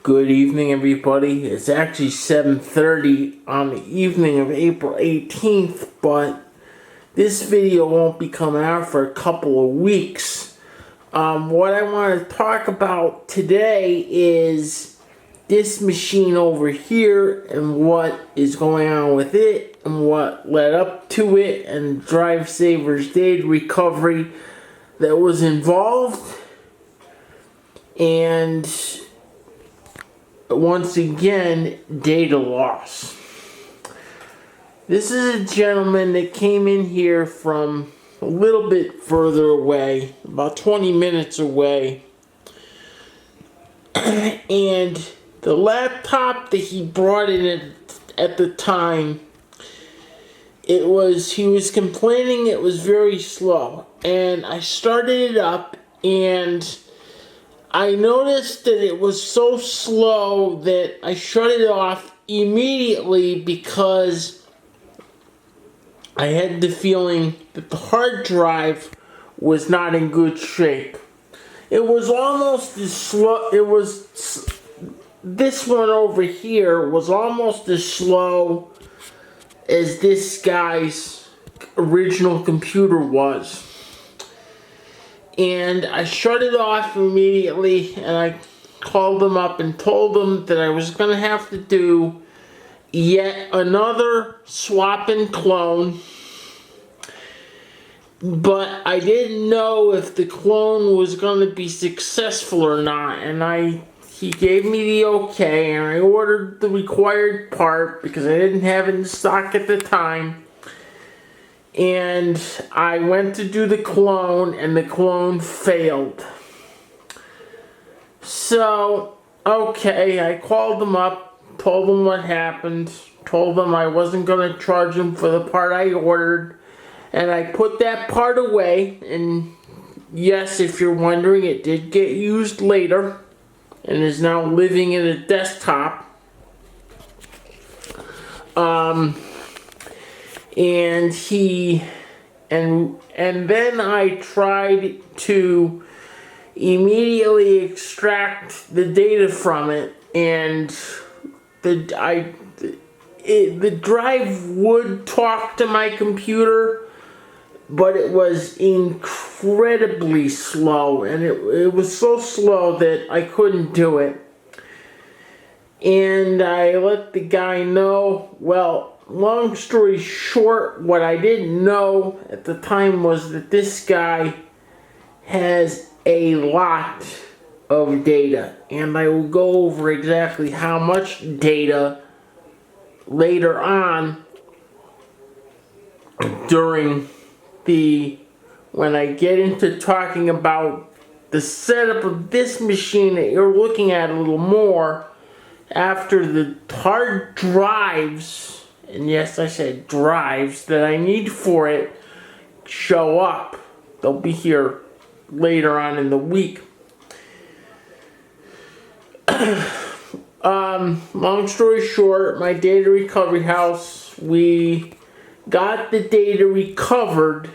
Good evening, everybody. It's actually 7:30 on the evening of April 18th, but this video won't be coming out for a couple of weeks. What I want to talk about today is this machine over here and what is going on with it and what led up to it and DriveSavers data recovery that was involved. And once again, data loss. This is a gentleman that came in here from a little bit further away, about 20 minutes away. And the laptop that he brought in at the time, he was complaining it was very slow. And I started it up and I noticed that it was so slow that I shut it off immediately because I had the feeling that the hard drive was not in good shape. It was almost as slow, this one over here was almost as slow as this guy's original computer was. And I shut it off immediately and I called them up and told them that I was going to have to do yet another swap and clone. But I didn't know if the clone was going to be successful or not. And he gave me the okay and I ordered the required part because I didn't have it in stock at the time. And I went to do the clone and the clone failed. So, okay, I called them up, told them what happened, told them I wasn't going to charge them for the part I ordered, and I put that part away. And yes, if you're wondering, it did get used later and is now living in a desktop. And then I tried to immediately extract the data from it, and the drive would talk to my computer, but it was incredibly slow, and it was so slow that I couldn't do it. And I let the guy know. Well, long story short, what I didn't know at the time was that this guy has a lot of data. And I will go over exactly how much data later on when I get into talking about the setup of this machine that you're looking at a little more after the hard drives, and yes, I said drives, that I need for it show up. They'll be here later on in the week. Long story short, my data recovery house, we got the data recovered,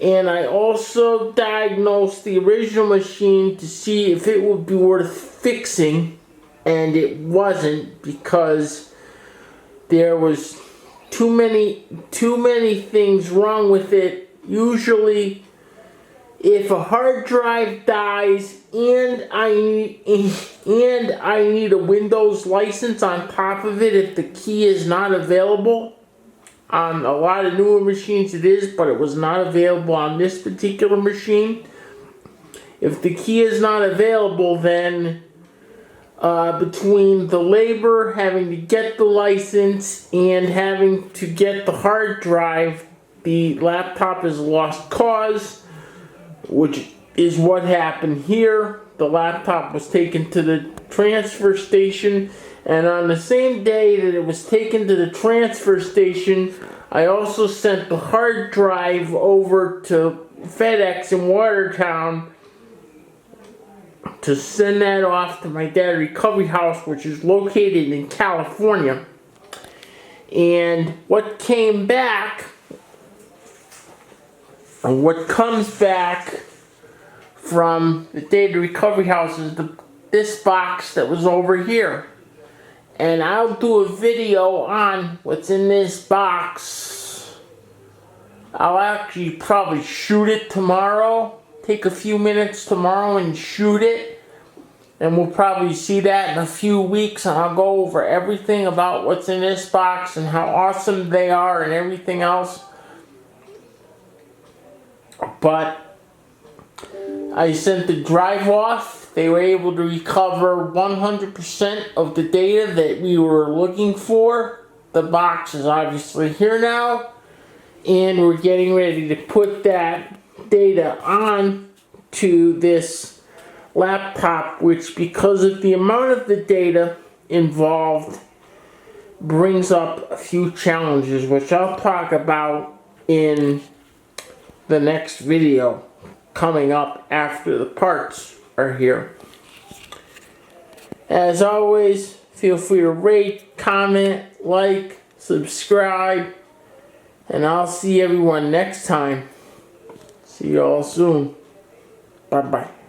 and I also diagnosed the original machine to see if it would be worth fixing, and it wasn't, because there was too many things wrong with it. Usually, if a hard drive dies and I need a Windows license on top of it, if the key is not available, on a lot of newer machines it is, but it was not available on this particular machine. If the key is not available, then between the labor, having to get the license, and having to get the hard drive, the laptop is lost cause, which is what happened here. The laptop was taken to the transfer station, and on the same day that it was taken to the transfer station, I also sent the hard drive over to FedEx in Watertown to send that off to my data recovery house, which is located in California. And what came back, and what comes back from the data recovery house is this box that was over here. And I'll do a video on what's in this box. I'll actually probably shoot it tomorrow. Take a few minutes tomorrow and shoot it. And we'll probably see that in a few weeks. And I'll go over everything about what's in this box and how awesome they are and everything else. But I sent the drive off. They were able to recover 100% of the data that we were looking for. The box is obviously here now. And we're getting ready to put that data on to this laptop, which, because of the amount of the data involved, brings up a few challenges, which I'll talk about in the next video coming up after the parts are here. As always, feel free to rate, comment, like, subscribe, and I'll see everyone next time. See you all soon. Bye-bye.